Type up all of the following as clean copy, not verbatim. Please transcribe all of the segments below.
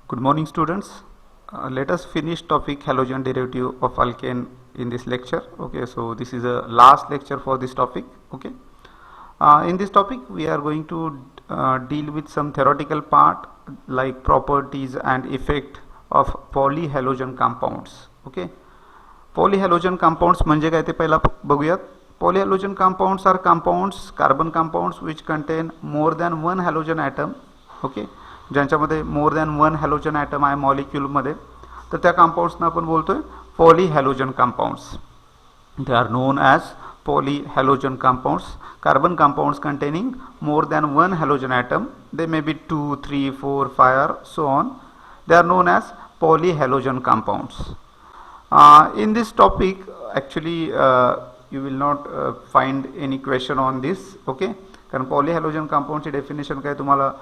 Good morning, students. Let us finish topic halogen derivative of alkane in this lecture. Okay, so this is a last lecture for this topic. Okay, in this topic we are going to deal with some theoretical part like properties and effect of polyhalogen compounds. Okay, polyhalogen compounds म्हणजे काय ते पहिला बघूयात. Polyhalogen compounds are compounds, carbon compounds which contain more than one halogen atom. Okay, ज्यांच्यामध्ये more than one halogen atom आहे मॉलिक्यूलमध्ये, तर त्या कंपाऊंड्सना आपण बोलतोय polyhalogen compounds. They are known as polyhalogen compounds. Carbon compounds containing more than one halogen atom, they may be 2, 3, 4, 5 so on. They are known as polyhalogen compounds. In this topic actually you will not find any question on this. Okay, कारण पॉलीहॅलोजन कंपाऊंडची definition काय तुम्हाला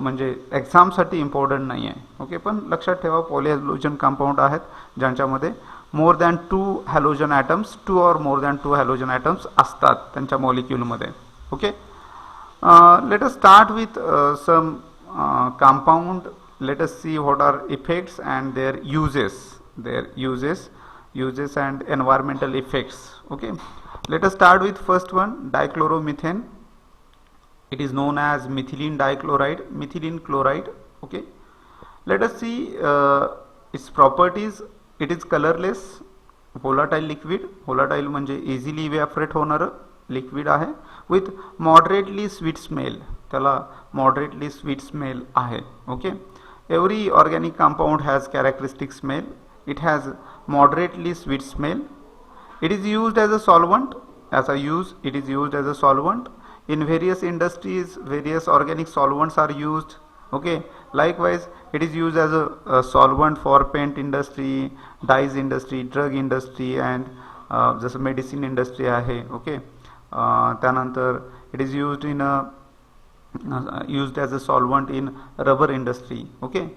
म्हणजे एक्झामसाठी important नाही आहे. Okay, पण लक्षात ठेवा पॉलीहॅलोजन कंपाऊंड आहेत ज्यांच्यामध्ये more than two halogen atoms, two or more than two halogen atoms असतात त्यांच्या मॉलिक्यूलमध्ये. Okay, let us start with some compound. Let us see what are effects and their uses and environmental effects. Okay, let us start with first one, dichloromethane. It is known as methylene dichloride, methylene chloride. Okay, let us see its properties. It is colorless, volatile liquid. Volatile म्हणजे easily evaporate होणार liquid आहे. with moderately sweet smell. त्याला moderately sweet smell आहे. Okay, every organic compound has characteristic smell. It has moderately sweet smell. It is used as a solvent. It is used as a solvent in various industries. Various organic solvents are used. Okay, likewise it is used as a solvent for paint industry, dyes industry, drug industry and जसं medicine industry आहे. Okay, त्यानंतर it is used in used as a solvent in rubber industry. Okay,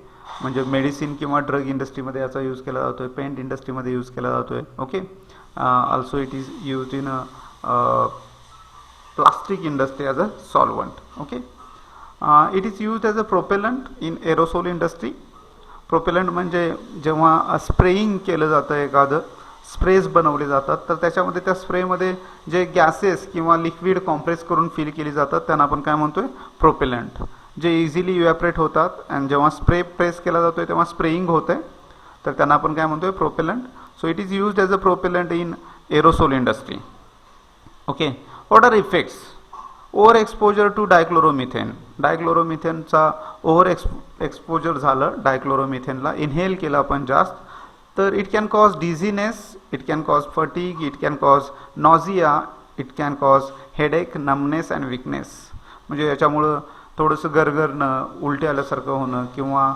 म्हणजे medicine किंवा drug इंडस्ट्रीमध्ये याचा use केला जातोय, paint इंडस्ट्रीमध्ये यूज केला जातोय. Okay, also it is use in plastic industry as a solvent. Okay, it is use as a propellant in aerosol industry. Propellant म्हणजे जेव्हा स्प्रेइंग केलं जातं, एखादं स्प्रेज बनवले जातात, तर त्याच्यामध्ये त्या स्प्रेमध्ये जे गॅसेस किंवा लिक्विड कॉम्प्रेस करून फिल केली जातात त्यांना आपण काय म्हणतोय, प्रोपेलंट. जे इझिली इव्हॅपरेट होतात आणि जेव्हा स्प्रे प्रेस केला जातोय तेव्हा स्प्रेइंग होते, तर त्यांना आपण काय म्हणतोय, propellant. So it is used as a propellant in aerosol industry. Okay, what are effects? Over exposure to dichloromethane. डायक्लोरोमिथेनचा ओव्हर एक्सपोजर झालं, डायक्लोरोमिथेनला इनहेल केलं आपण जास्त, तर it can cause dizziness, it can cause fatigue, it can cause nausea, it can cause headache, numbness and weakness. म्हणजे याच्यामुळं थोडंसं गरगरणं, उलटी आल्यासारखं होणं किंवा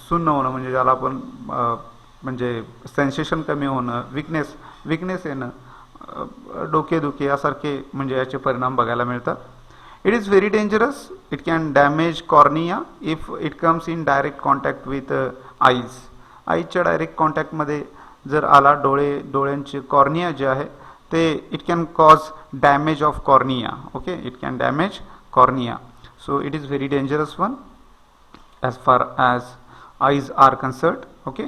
सुन्न होणं, म्हणजे ज्याला आपण म्हणजे सेन्सेशन कमी होणं, विकनेस येणं, डोकेदुखी यासारखे म्हणजे याचे परिणाम बघायला मिळतात. It is very dangerous. It can damage cornea if it comes in direct contact with eyes. आईच्या डायरेक्ट कॉन्टॅक्टमध्ये जर आला, डोळ्यांचे कॉर्निया जे आहे ते, it can cause damage of cornea. Okay, it can damage cornea. So it is very dangerous one as far as eyes are concerned. Okay,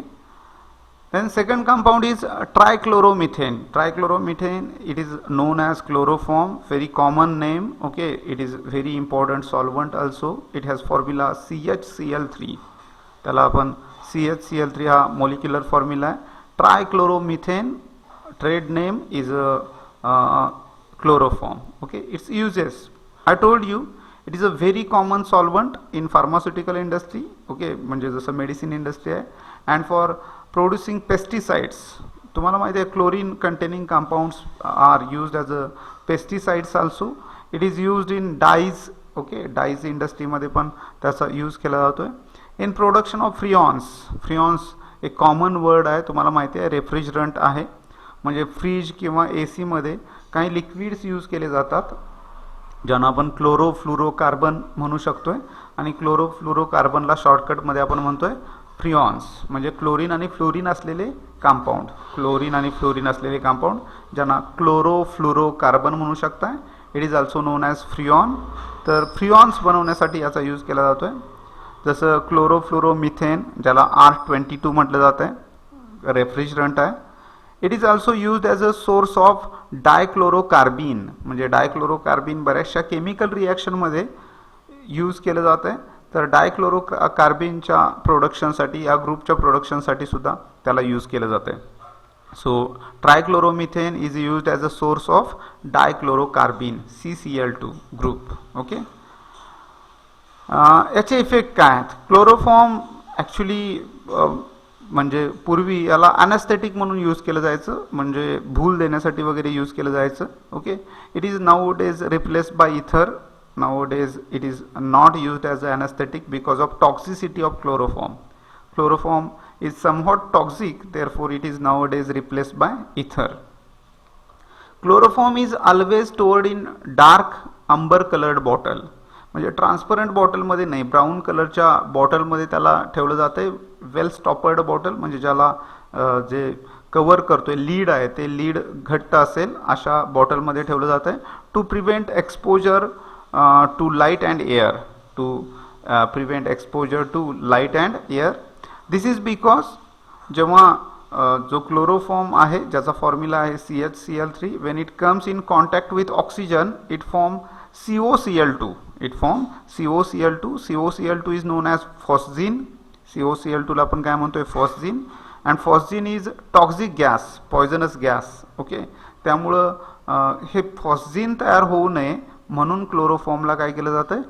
then second compound is trichloromethane. Trichloromethane, it is known as chloroform, very common name. Okay, it is very important solvent also. It has formula CHCl3. त्याला आपण CHCl3 हा molecular formula आहे. Trichloromethane, trade name is chloroform. Okay, its uses, I told you, it is a very common solvent in pharmaceutical industry. Okay, म्हणजे जसं medicine industry आहे. And for producing pesticides, तुम्हाला माहिती आहे chlorine containing compounds are used as a pesticides also. It is used in dyes. Okay, dyes इंडस्ट्रीमध्ये पण त्याचा use केला जातोय. In production of freons. Freons एक कॉमन वर्ड आहे, तुम्हाला माहिती आहे, रेफ्रिजरंट आहे. म्हणजे फ्रीज किंवा ए सीमध्ये काही लिक्विड्स यूज केले जातात ज्यांना आपण क्लोरोफ्लोरोकार्बन म्हणू शकतोय, आणि क्लोरोफ्लोरोकार्बनला शॉर्टकटमध्ये आपण म्हणतोय फ्रिऑन्स. म्हणजे क्लोरीन आणि फ्लोरीन असलेले कंपाऊंड, ज्यांना क्लोरोफ्लोरोकार्बन म्हणू शकताय. It is also known as freon. तर फ्रिऑन्स बनवण्यासाठी याचा यूज केला जातोय. जसं क्लोरोफ्लोरोमिथेन ज्याला R22 म्हटलं जातं आहे, रेफ्रिजरंट आहे. It is also used as a source of dichlorocarbene. म्हणजे डायक्लोरोकार्बिन बऱ्याचशा केमिकल रिॲक्शनमध्ये यूज केलं जातं आहे. तर डायक्लोरोकार्बिनच्या प्रोडक्शनसाठी, या ग्रुपच्या प्रोडक्शनसाठी सुद्धा त्याला यूज केलं जातं आहे. So trichloromethane is used as a source of dichlorocarbene CCl2 group. Okay. याचे इफेक्ट काय आहेत? क्लोरोफॉर्म ॲक्च्युली म्हणजे पूर्वी याला ॲनेस्थेटिक म्हणून यूज केलं जायचं, म्हणजे भूल देण्यासाठी वगैरे यूज केलं जायचं. Okay. It is now days replaced by इथर. Nowadays it is not used as an anesthetic because of toxicity of chloroform. Chloroform is somewhat toxic, therefore it is nowadays replaced by ether. Chloroform is always stored in dark amber colored bottle. म्हणजे transparent बॉटलमध्ये नाही, brown कलरच्या बॉटलमध्ये त्याला ठेवलं जाते. वेल स्टॉपर्ड bottle म्हणजे ज्याला जे cover करतोय लीड आहे ते लीड घट्ट असेल अशा बॉटलमध्ये ठेवलं जातं आहे. To prevent exposure to light and air, to prevent exposure to light and air. This is because जेव्हा जो क्लोरोफॉर्म आहे ज्याचा फॉर्म्युला आहे CHCl3, when it comes in contact with oxygen it form COCl2. It form COCl2. COCl2 is known as phosgene. COCl2 ला आपण काय म्हणतोय? phosgene. and phosgene is toxic gas, poisonous gas. Okay. त्यामुळं हे phosgene तयार होऊ नये म्हणून क्लोरोफॉर्मला काय केलं जातं आहे?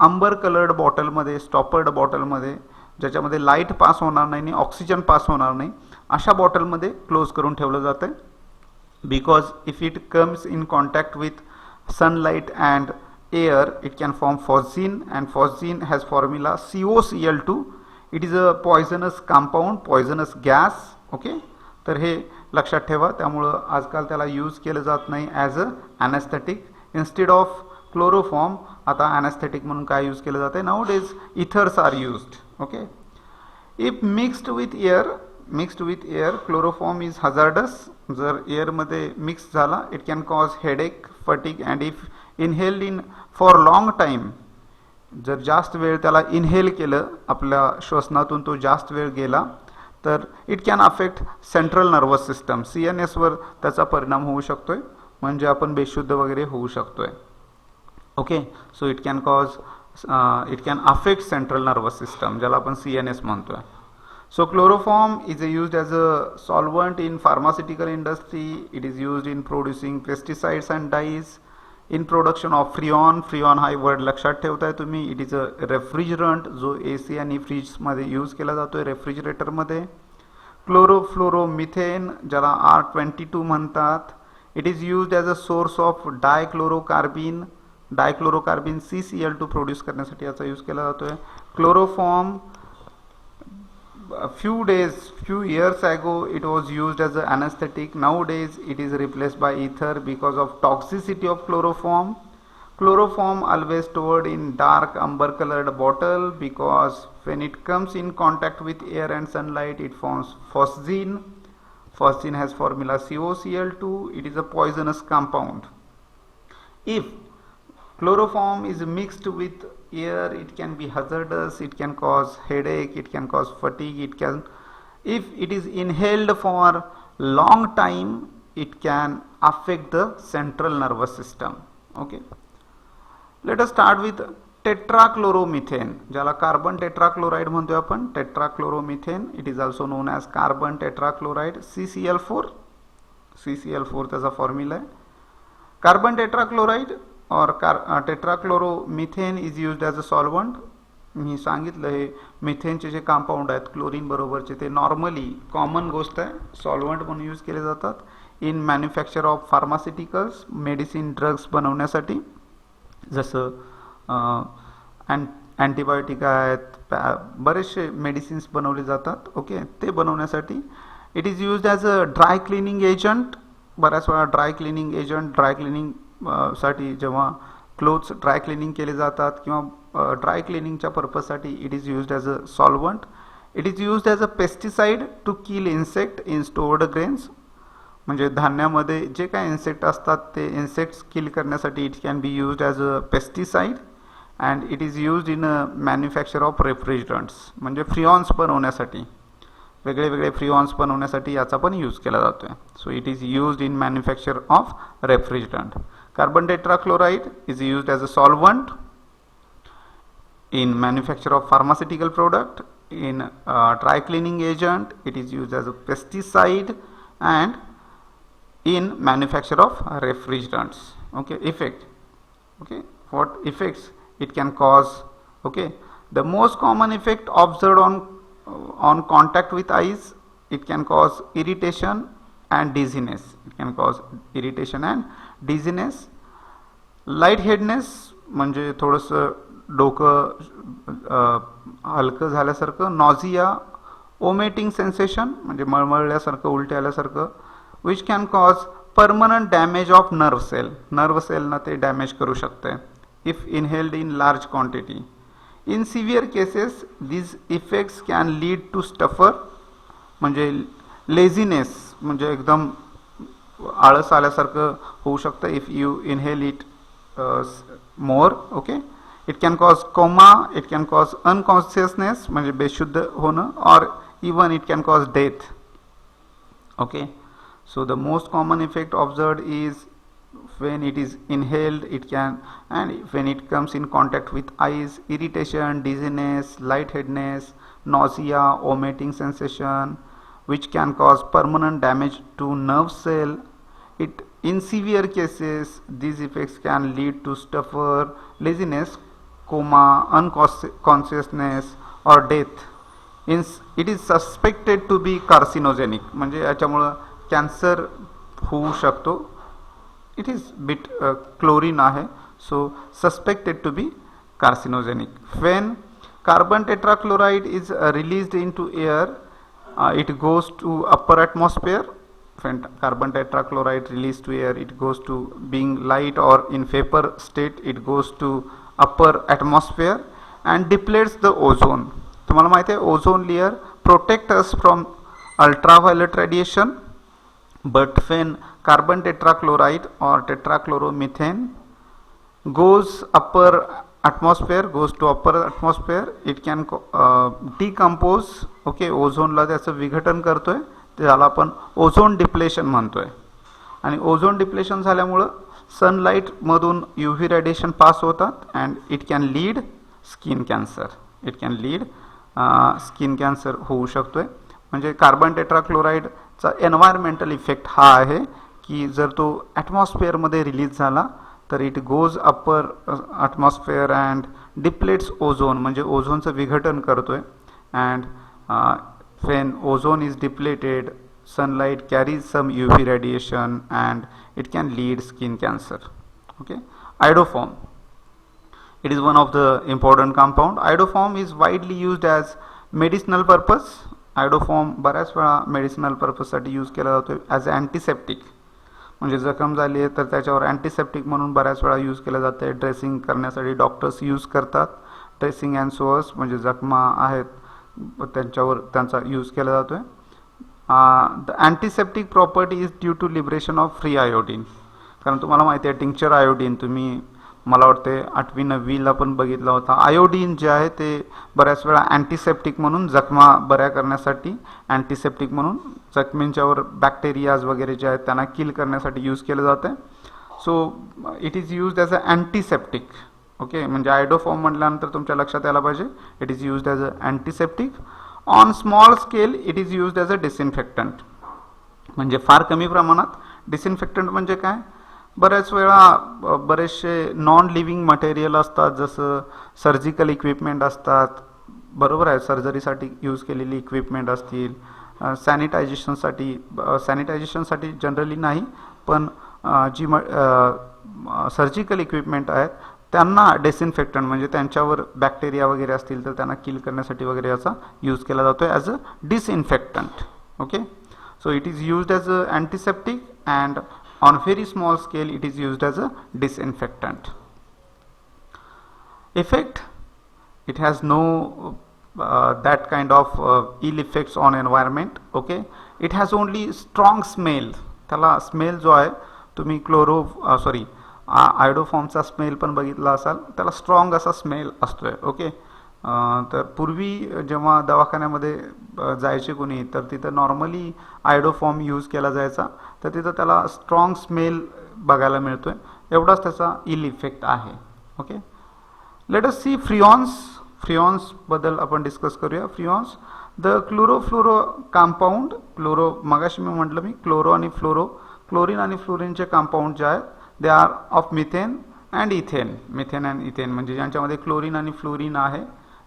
अंबर कलर्ड बॉटलमध्ये, स्टॉपर्ड बॉटलमध्ये, ज्याच्यामध्ये लाईट पास होणार नाही आणि ऑक्सिजन पास होणार नाही अशा बॉटलमध्ये क्लोज करून ठेवलं जातं आहे. Because if it comes in contact with sunlight and air it can form phosgene, and phosgene has formula COCl2. It is a poisonous compound, poisonous gas. Okay. तर हे लक्षात ठेवा. त्यामुळं आजकाल त्याला यूज केलं जात नाही as a anaesthetic. Instead of chloroform आता ॲनेस्थेटिक म्हणून काय यूज केलं जाते? Nowadays ethers are used. Okay. If mixed with air chloroform is hazardous. जर एअरमध्ये मिक्स झाला it can cause headache, fatigue and if inhaled in for long time, जर जास्त वेळ त्याला इनहेल केलं, आपल्या श्वसनातून तो जास्त वेळ गेला तर it can affect central nervous system. CNS वर त्याचा परिणाम होऊ शकतोय, म्हणजे आपण बेशुद्ध वगैरे होऊ शकतोय. ओके. So it can affect central nervous system, ज्याला आपण CNS म्हणतोय. So chloroform is used as a solvent in pharmaceutical industry. It is used in producing pesticides and dyes, in production of freon. Freon हा word लक्षात ठेवताय तुम्ही. It is a refrigerant जो AC आणि फ्रीजमध्ये यूज केला जातोय, रेफ्रिजरेटरमध्ये. क्लोरोफ्लोरोमिथेन ज्याला R22 म्हणतात. It is used as a source of dichlorocarbene. Dichlorocarbene CCl2 produce करण्यासाठी याचा यूज केला जातोय. Chloroform few years ago it was used as an anesthetic. Nowadays it is replaced by ether because of toxicity of chloroform. Chloroform always stored in dark amber colored bottle because when it comes in contact with air and sunlight it forms phosgene. Phosgene has formula COCl2. It is a poisonous compound. If chloroform is mixed with air, it can be hazardous. It can cause headache. It can cause fatigue. If it is inhaled for long time, it can affect the central nervous system. Okay. Let us start with tetrachloromethane, ज्याला carbon tetrachloride म्हणतोय आपण. Tetrachloromethane it is also known as carbon tetrachloride CCl4. CCl4 त्याचा formula आहे. Carbon tetrachloride और tetrachloromethane is used as a solvent. मी सांगितलं हे मिथेनचे जे कंपाऊंड आहेत क्लोरीन बरोबरचे ते नॉर्मली कॉमन गोष्ट आहे, सॉल्वंट म्हणून यूज केले जातात in manufacture of pharmaceuticals, medicine, drugs बनवण्यासाठी. जसं अँटीबायोटिक आहेत, बरेचसे मेडिसिन्स बनवले जातात. ओके. ते बनवण्यासाठी it is used as a dry cleaning agent. बऱ्याच वेळा ड्राय क्लिनिंग साठी जेव्हा क्लोथ्स ड्राय क्लिनिंग केले जातात किंवा ड्राय क्लिनिंगच्या पर्पजसाठी it is used as a solvent. It is used as a pesticide to kill insect in stored grains. म्हणजे धान्यामध्ये जे काय इन्सेक्ट असतात ते इन्सेक्ट्स किल करण्यासाठी it can be used as a pesticide. And it is used in manufacture of refrigerants, म्हणजे freons बनवण्यासाठी, वेगळे वेगळे फ्रिऑन्स बनवण्यासाठी याचा पण यूज केला जातो आहे. So it is used in manufacture of refrigerant. Carbon tetrachloride is used as a solvent in manufacture of pharmaceutical product, in dry cleaning agent, it is used as a pesticide, and in manufacture of refrigerants. Okay, effect. Okay, what effects it can cause? Okay, the most common effect observed on contact with eyes, it can cause irritation and dizziness. It can cause irritation and dizziness. Lightheadedness म्हणजे थोडंसं डोकं हलकं झाल्यासारखं, नॉझिया, vomiting sensation म्हणजे मळमळल्यासारखं, उलटे आल्यासारखं, which can cause permanent damage of nerve cell, nerve सेलना ते डॅमेज करू शकते if inhaled in large quantity. In severe cases these effects can lead to stupor म्हणजे लेझीनेस, म्हणजे एकदम आळस आल्यासारखं होऊ शकतं if you inhale it more. Okay, it can cause coma, it can cause unconsciousness म्हणजे बेशुद्ध होणं, or even it can cause death. Okay, so the most common effect observed is when it is inhaled, it can, and when it comes in contact with eyes, irritation, dizziness, lightheadedness, nausea, vomiting sensation, which can cause permanent damage to nerve cell. It in severe cases these effects can lead to stupor, laziness, coma, unconsciousness or death. It is suspected to be carcinogenic म्हणजे याच्यामुळं cancer होऊ शकतो. It is bit chlorine आहे, so suspected to be carcinogenic. When carbon tetrachloride is released into air, it goes to upper atmosphere. When carbon tetrachloride released to air, it goes to being light or in vapor state, it goes to upper atmosphere and depletes the ozone. तुम्हाला माहिती आहे ozone layer protect us from ultraviolet radiation, but when carbon tetrachloride or tetrachloromethane goes upper atmosphere, goes to upper atmosphere, it can decompose. Okay, ओझोनला त्याचं विघटन करतोय, त्याला आपण ozone depletion म्हणतोय. आणि ओझोन डिप्लेशन झाल्यामुळं सनलाइट मधून UV रेडिएशन पास होतात and it can lead skin cancer. It can lead skin cancer होऊ शकतोय. म्हणजे कार्बन टेट्राक्लोराइडचा एन्व्हायरमेंटल इफेक्ट हा आहे की जर तो ॲटमॉस्फिअरमध्ये रिलीज झाला तर it goes upper atmosphere and depletes ozone, म्हणजे ओझोनचं विघटन करतोय. And when ozone is depleted, sunlight carries some UV radiation and it can lead skin cancer. Okay, iodoform, it is one of the important compound. Iodoform is widely used as medicinal purpose. Iodoform बऱ्याच वेळा medicinal पर्पजसाठी use केला जातो as antiseptic, म्हणजे जखम झाली आहे तर त्याच्यावर अँटीसेप्टिक म्हणून बऱ्याच वेळा यूज केलं जातं. ड्रेसिंग करण्यासाठी डॉक्टर्स यूज करतात. ड्रेसिंग अँड सोअर्स म्हणजे जखमा आहेत त्यांच्यावर त्यांचा यूज केला जातोय. The antiseptic property is due to liberation of free iodine. कारण तुम्हाला माहिती आहे टिंक्चर आयोडीन तुम्ही मला वाटते 8वी 9वीला पण बघितला होता. आयोडीन जे आहे ते बऱ्याच वेळा अँटीसेप्टिक म्हणून जखमा बऱ्या करण्यासाठी, अँटीसेप्टिक म्हणून जखमींच्यावर बॅक्टेरियाज वगैरे जे आहेत त्यांना किल करण्यासाठी यूज केलं जातं. So it is used as a antiseptic. Okay, म्हणजे आयोडोफॉर्म म्हटल्यानंतर तुमच्या लक्षात यायला पाहिजे it is used as a antiseptic. On small scale it is used as a disinfectant, म्हणजे फार कमी प्रमाणात. डिसइन्फेक्टंट म्हणजे काय, बऱ्याच वेळा बरेचसे नॉन लिव्हिंग मटेरियल असतात, जसं सर्जिकल इक्विपमेंट असतात, बरोबर आहे, सर्जरीसाठी यूज केलेली इक्विपमेंट असतील, सॅनिटायझेशनसाठी जनरली नाही, पण जी सर्जिकल इक्विपमेंट आहेत त्यांना डिसइन्फेक्टंट म्हणजे त्यांच्यावर बॅक्टेरिया वगैरे असतील तर त्यांना किल करण्यासाठी वगैरे याचा यूज केला जातो as a disinfectant. Okay, so it is used as a antiseptic and on very small scale it is used as a disinfectant. Effect, it has no that kind of ill effects on environment. Okay, it has only strong smell. त्याला smell जो आहे तुम्ही आयडोफॉर्मचा smell पण बघितला असाल, त्याला strong असा smell असतोय. ओके, तर पूर्वी जेव्हा दवाखान्यामध्ये जायचे कोणी तर तिथं नॉर्मली आयडोफॉर्म यूज केला जायचा, तर तिथं त्याला स्ट्रॉंग स्मेल बघायला मिळतोय. एवढाच त्याचा इल इफेक्ट आहे. Okay, let us see freons. Freons बद्दल आपण डिस्कस करूया. Freons the chlorofluoro compound. Chloro मगाशी मी म्हटलं मी क्लोरो आणि फ्लोरो, क्लोरीन आणि फ्लोरीनचे कंपाऊंड जे आहेत they are of methane and ethane. Methane and ethane म्हणजे ज्यांच्यामध्ये क्लोरीन आणि फ्लोरीन आहे,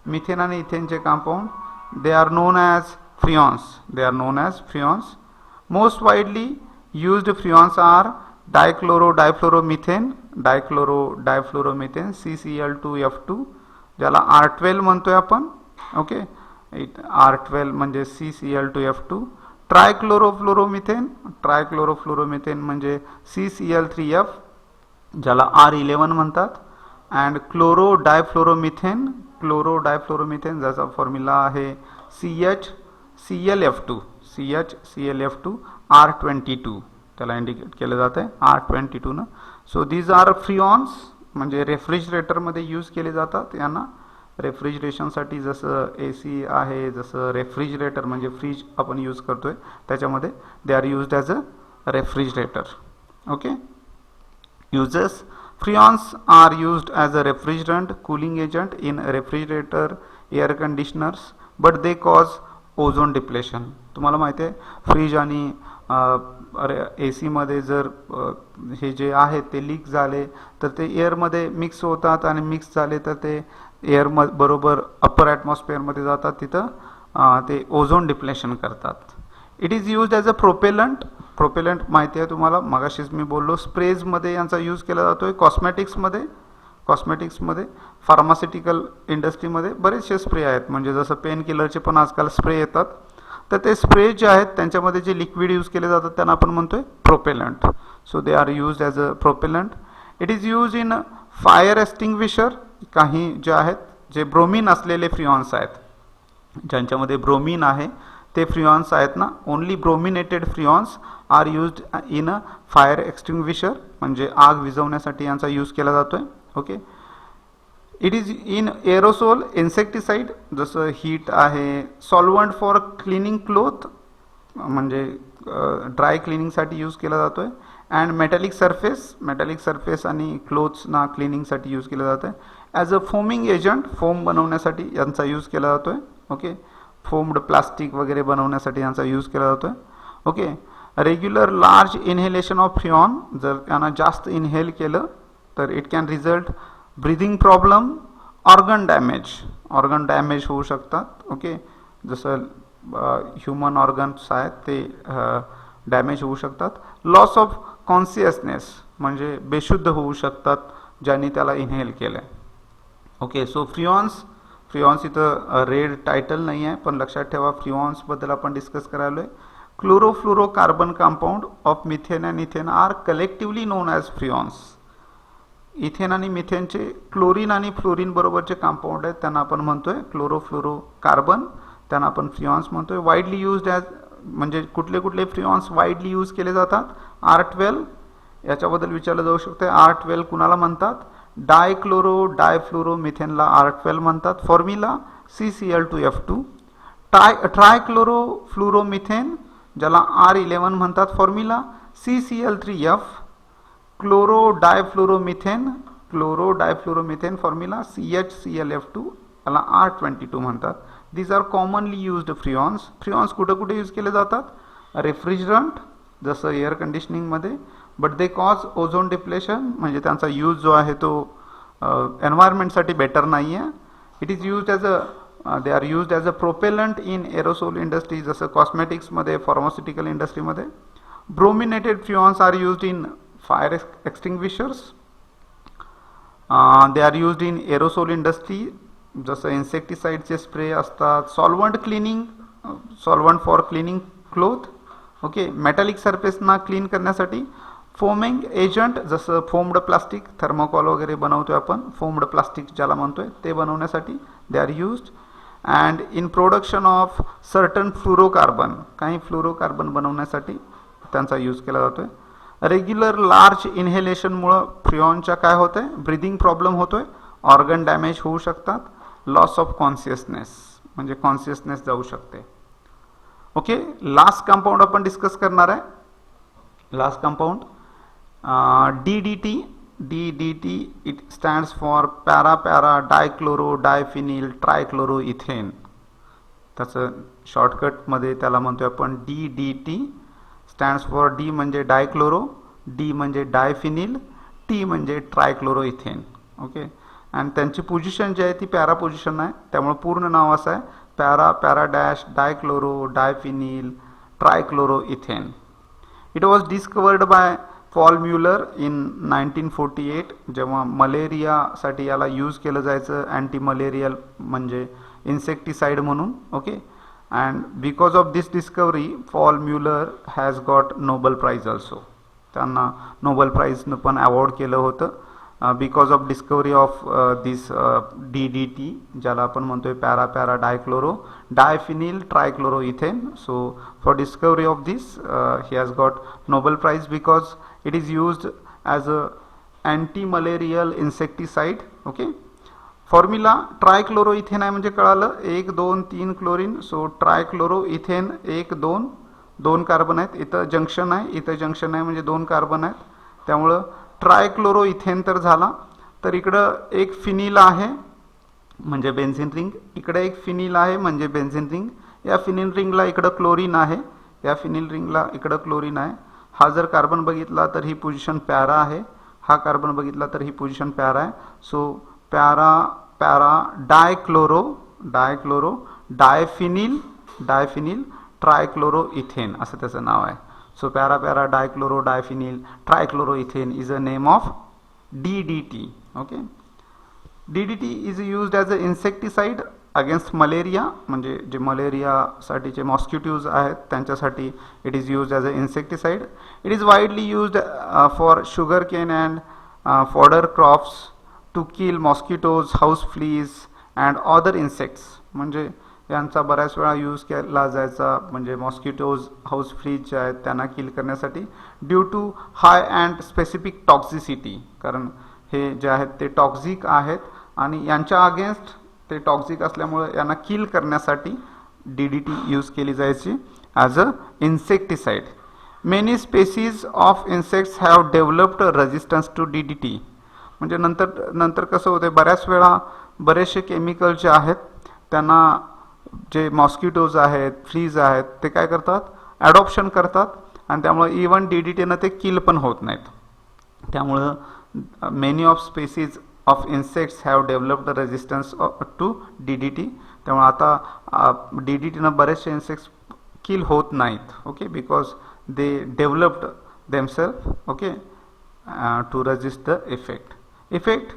मिथेन आणि इथेनचे compound they are known as freons. They are known as freons. Most widely used freons are dichloro difluoromethane, dichloro difluoromethane CCl2F2 ज्याला R12 म्हणतोय आपण. Okay, R12 म्हणजे CCl2F2. ट्रायक्लोरोफ्लोरोमिथेन, ट्रायक्लोरोफ्लोरोमिथेन म्हणजे CCl3F ज्याला R11 म्हणतात. अँड क्लोरो डायफ्लोरोमिथेन, क्लोरो डायफ्लोरोमिथेन ज्याचा फॉर्म्युला आहे CHClF2, CHClF2 R22 त्याला इंडिकेट केलं जातं आहे R22 न. सो दीज आर फ्रिऑन्स, म्हणजे रेफ्रिजरेटरमध्ये यूज केले जातात. यांना रेफ्रिजरेशनसाठी जसं AC आहे, जसं रेफ्रिजरेटर म्हणजे फ्रीज आपण यूज करतोय त्याच्यामध्ये दे are used as a refrigerator. Okay, uses freons are used as a refrigerant, cooling agent in refrigerator, air conditioners, but they cause ozone depletion. तुम्हाला माहिती आहे फ्रीज आणि AC मध्ये जर हे जे आहेत ते लीक झाले तर ते एअरमध्ये मिक्स होतात आणि मिक्स झाले तर ते एअर बरोबर अप्पर ॲटमॉस्फिअरमध्ये जातात, तिथं ते ओझोन डिप्लेशन करतात. It is used as a propellant. Propellant माहिती आहे तुम्हाला, मगाशीच मी बोललो. स्प्रेजमध्ये यांचा यूज केला जातो आहे. कॉस्मेटिक्समध्ये, फार्मास्युटिकल इंडस्ट्रीमध्ये बरेचसे स्प्रे आहेत, म्हणजे जसं पेन किलरचे पण आजकाल स्प्रे येतात. तर ते स्प्रे जे आहेत त्यांच्यामध्ये जे लिक्विड यूज केले जातात त्यांना आपण म्हणतोय propellant. So they are used as a propellant. It is use in fire extinguisher. काही जे आहेत जे ब्रोमीन असलेले फ्रिऑन्स आहेत, ज्यांच्यामध्ये ब्रोमीन आहे ते फ्रिऑन्स आहेत ना, only brominated freons are used in a fire extinguisher, म्हणजे आग विझवण्यासाठी यांचा यूज केला जातोय. Okay, it is in aerosol, insecticide जसं हीट आहे. सॉल्वंट फॉर क्लिनिंग क्लोथ म्हणजे ड्राय क्लिनिंगसाठी यूज केला जातोय. अँड मेटॅलिक सरफेस आणि क्लोथ्सना क्लिनिंगसाठी यूज केलं जातं. As a foaming agent, foam बनवण्यासाठी यांचा यूज केला जातोय. ओके, फोम्ड प्लास्टिक वगैरे बनवण्यासाठी यांचा यूज केला जातोय. Okay, regular large inhalation of freon, जर त्यांना जास्त इनहेल केलं तर it can result breathing problem, organ damage होऊ शकतात. ओके, जसं ह्युमन ऑर्गन्स आहेत ते डॅमेज होऊ शकतात. लॉस ऑफ कॉन्शियसनेस म्हणजे बेशुद्ध होऊ शकतात ज्यांनी त्याला इनहेल केलं आहे. ओके, सो फ्रिऑन्स इथं रेड टायटल नाही आहे, पण लक्षात ठेवा फ्रिऑन्सबद्दल आपण डिस्कस करायलो आहे. Chlorofluorocarbon compound of methane and ethane are collectively known as freons. Ethane आणि मिथेनचे क्लोरीन आणि फ्लोरीन बरोबरचे कंपाऊंड आहेत त्यांना आपण म्हणतोय क्लोरोफ्लोरोकार्बन, त्यांना आपण फ्रिऑन्स म्हणतोय. वाईडली यूज्ड ॲज, म्हणजे कुठले फ्रिऑन्स वाईडली यूज केले जातात. R12 याच्याबद्दल विचारलं जाऊ शकते. R12 कुणाला म्हणतात? डायक्लोरो डायफ्लोरोमिथेनला R12 म्हणतात. Formula CCl2F2. ट्रायक्लोरोफ्लोरोमिथेन ज्याला R11 म्हणतात, formula CCl3F. Chloro डायफ्लोरोमिथेन formula CHClF2 याला R22 म्हणतात. These are commonly used freons. Freons कुठे यूज केले जातात? रेफ्रिजरंट जसं एअर कंडिशनिंगमध्ये, but they cause ozone depletion, म्हणजे त्यांचा यूज जो आहे तो एन्व्हायरमेंटसाठी बेटर नाही आहे. It is used as they are used as a propellant in aerosol industry जसं कॉस्मेटिक्समध्ये, फार्मास्युटिकल इंडस्ट्रीमध्ये. Brominated freons are used in fire extinguishers. They are used in aerosol industry जसं इन्सेक्टिसाइडचे स्प्रे असतात. Solvent for cleaning cloth. Okay, metallic सरफेसना clean करण्यासाठी. Foaming agent जसं foamed plastic, thermocol वगैरे बनवतोय आपण, फोम्ड प्लास्टिक ज्याला म्हणतोय ते बनवण्यासाठी they are used. And in production of certain fluorocarbon, काही फ्लोरोकार्बन बनवण्यासाठी त्यांचा यूज केला जातोय. रेग्युलर लार्ज इन्हेलेशनमुळं फ्रिऑनच्या काय होतंय, ब्रिदिंग प्रॉब्लेम होतोय, ऑर्गन डॅमेज होऊ शकतात, लॉस ऑफ कॉन्शियसनेस म्हणजे कॉन्शियसनेस जाऊ शकते. ओके, लास्ट कंपाऊंड आपण डिस्कस करणार आहे. Last compound DDT. DDT it stands for para para dichloro diphenyl trichloroethane. त्याचं शॉर्टकटमध्ये त्याला म्हणतोय आपण DDT. स्टँड्स फॉर D म्हणजे डायक्लोरो, D म्हणजे डायफिनिल, T म्हणजे ट्रायक्लोरोइथेन. ओके, आणि त्यांची पोझिशन जी आहे ती पॅरा पोझिशन आहे, त्यामुळे पूर्ण नाव असं आहे para para dash dichloro diphenyl trichloroethane. It was discovered by Paul Muller in 1948, जेव्हा मलेरियासाठी याला यूज केलं जायचं, अँटी मलेरियल म्हणजे इन्सेक्टिसाइड म्हणून. Okay, and because of this discovery Paul Muller has got Nobel Prize also. त्यांना नोबेल प्राइजनं पण अवॉर्ड केलं होतं because of discovery of this DDT, ज्याला आपण म्हणतोय para para dichloro diphenyl trichloroethane. So for discovery of this he has got Nobel prize because it is used as a anti malarial insecticide. Okay, formula trichloroethane आहे म्हणजे कळालं 1 2 3 chlorine. So ट्रायक्लोरोइथेन 1 2 2 carbon आहेत, इथं junction आहे, इथं junction आहे म्हणजे 2 carbon आहेत, त्यामुळं ट्रायक्लोरोइथेन तर झाला. तर इकडं एक फिनिल आहे म्हणजे बेन्झिन रिंग, इकडे एक फिनिल आहे म्हणजे बेन्झिन रिंग, या फिनिल रिंगला इकडं क्लोरीन आहे, या फिनिल रिंगला इकडं क्लोरीन आहे. हा जर कार्बन बघितला तर ही पोझिशन पॅरा आहे, हा कार्बन बघितला तर ही पोझिशन पॅरा आहे. So para para dichloro dichloro diphenyl diphenyl trichloroethane असं त्याचं नाव आहे. So para para dichloro diphenyl trichloroethane is a name of DDT. Okay, DDT is used as a insecticide against malaria, म्हणजे जे मलेरियासाठीचे मॉस्किटोज आहेत त्यांच्यासाठी it is used as a insecticide. It is widely used for sugar cane and fodder crops to kill mosquitoes, house flies and other insects. म्हणजे यांचा बऱ्याच वेळा use केला जायचा म्हणजे मॉस्किटोज, हाऊस फ्लीज जे आहेत त्यांना किल करण्यासाठी due to high and specific toxicity. कारण हे जे आहेत ते टॉक्झिक आहेत आणि यांच्या अगेन्स्ट ते टॉक्झिक असल्यामुळे यांना किल करण्यासाठी DDT यूज केली जायची as a insecticide. Many species of insects have developed resistance to DDT. म्हणजे नंतर कसं होतं, बऱ्याच वेळा बरेचसे केमिकल जे आहेत त्यांना जे मॉस्किटोज आहेत, फ्लीज आहेत ते काय करतात, ॲडॉप्शन करतात आणि त्यामुळे इवन DDTनं ते किल पण होत नाहीत. त्यामुळं many of species of insects have developed resistance to DDT. त्यामुळे आता DDTनं बरेचसे इन्सेक्ट्स किल होत नाहीत. Okay, because they developed themself. Okay, to resist the effect.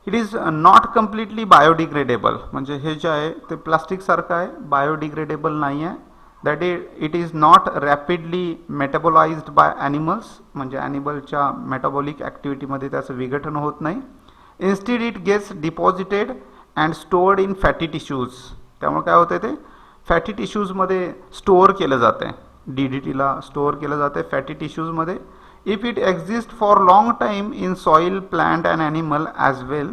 It is not completely biodegradable, म्हणजे हे जे आहे ते प्लास्टिक सारखं आहे, बायोडिग्रेडेबल नाही आहे. That it is not rapidly metabolised by animals, म्हणजे ॲनिमलच्या मेटाबॉलिक ॲक्टिव्हिटीमध्ये त्याचं विघटन होत नाही. Instead it gets deposited and stored in fatty tissues. त्यामुळे काय होतं ते फॅटी टिश्यूजमध्ये स्टोअर केलं जातं आहे, DDTला स्टोअर केलं जातं आहे फॅटी टिश्यूजमध्ये. If it exist for long time in soil, plant and animal as well.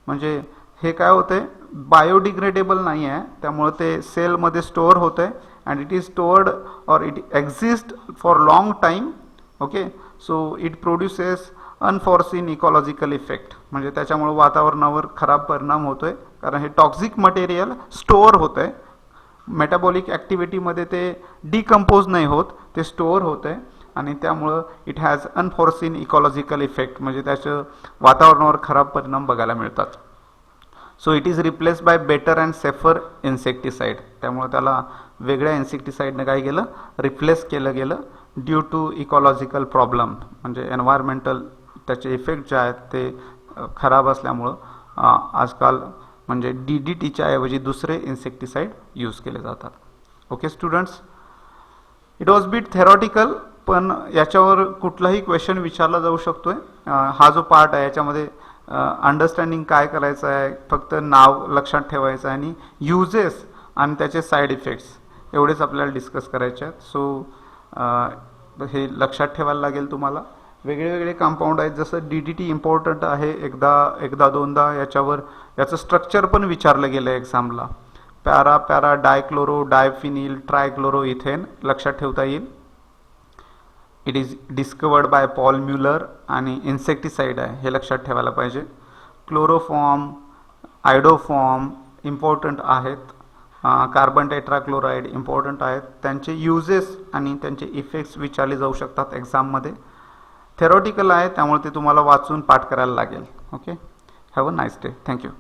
म्हणजे हे काय होतं बायोडिग्रेडेबल नाही आहे, त्यामुळे ते सेलमध्ये स्टोअर होतं आहे अँड इट इज स्टोअर्ड और it exist for long time. Okay, so it produces unforeseen ecological effect. म्हणजे त्याच्यामुळे वातावरणावर खराब परिणाम होतोय, कारण हे टॉक्झिक मटेरियल स्टोअर होतं आहे, मेटाबॉलिक ॲक्टिव्हिटीमध्ये ते डिकम्पोज नाही होत, ते स्टोअर होतं आहे आणि त्यामुळं it has unforeseen ecological effect, म्हणजे त्याचं वातावरणावर खराब परिणाम बघायला मिळतात. So it is replace by better and safer insecticide. त्यामुळे त्याला वेगळ्या इन्सेक्टिसाइडने काय केलं, रिप्लेस केलं गेलं ड्यू टू इकॉलॉजिकल प्रॉब्लेम. म्हणजे एन्व्हायरमेंटल त्याचे इफेक्ट जे आहेत ते खराब असल्यामुळं आजकाल म्हणजे DDTच्या ऐवजी दुसरे इन्सेक्टिसाइड यूज केले जातात. Okay students, it was bit theoretical, पण याच्यावर कुठलाही क्वेश्चन विचारला जाऊ शकतोय. हा जो पार्ट आहे याच्यामध्ये अंडरस्टँडिंग काय करायचं आहे, फक्त नाव लक्षात ठेवायचं आहे आणि युजेस आणि त्याचे साईड इफेक्ट्स एवढेच आपल्याला डिस्कस करायचे आहेत. सो हे लक्षात ठेवायला लागेल तुम्हाला. वेगळे वेगळे कंपाऊंड आहेत, जसं DDT इम्पॉर्टंट आहे, एकदा दोनदा याचं स्ट्रक्चर पण विचारलं गेलं एक्झामला. पॅरा डायक्लोरो डायफिनिल ट्रायक्लोरो इथेन लक्षात ठेवता येईल. It is discovered by Paul Müller आणि इन्सेक्टिसाइड आहे हे लक्षात ठेवायला पाहिजे. क्लोरोफॉर्म आयडोफॉर्म इम्पॉर्टंट आहेत. कार्बन टेट्राक्लोराइड इम्पॉर्टंट आहेत. त्यांचे युजेस आणि त्यांचे इफेक्ट्स विचारले जाऊ शकतात एक्झाममध्ये. थेरॉटिकल आहे त्यामुळे ते तुम्हाला वाचून पाठ करायला लागेल. Okay, have a nice day. Thank you.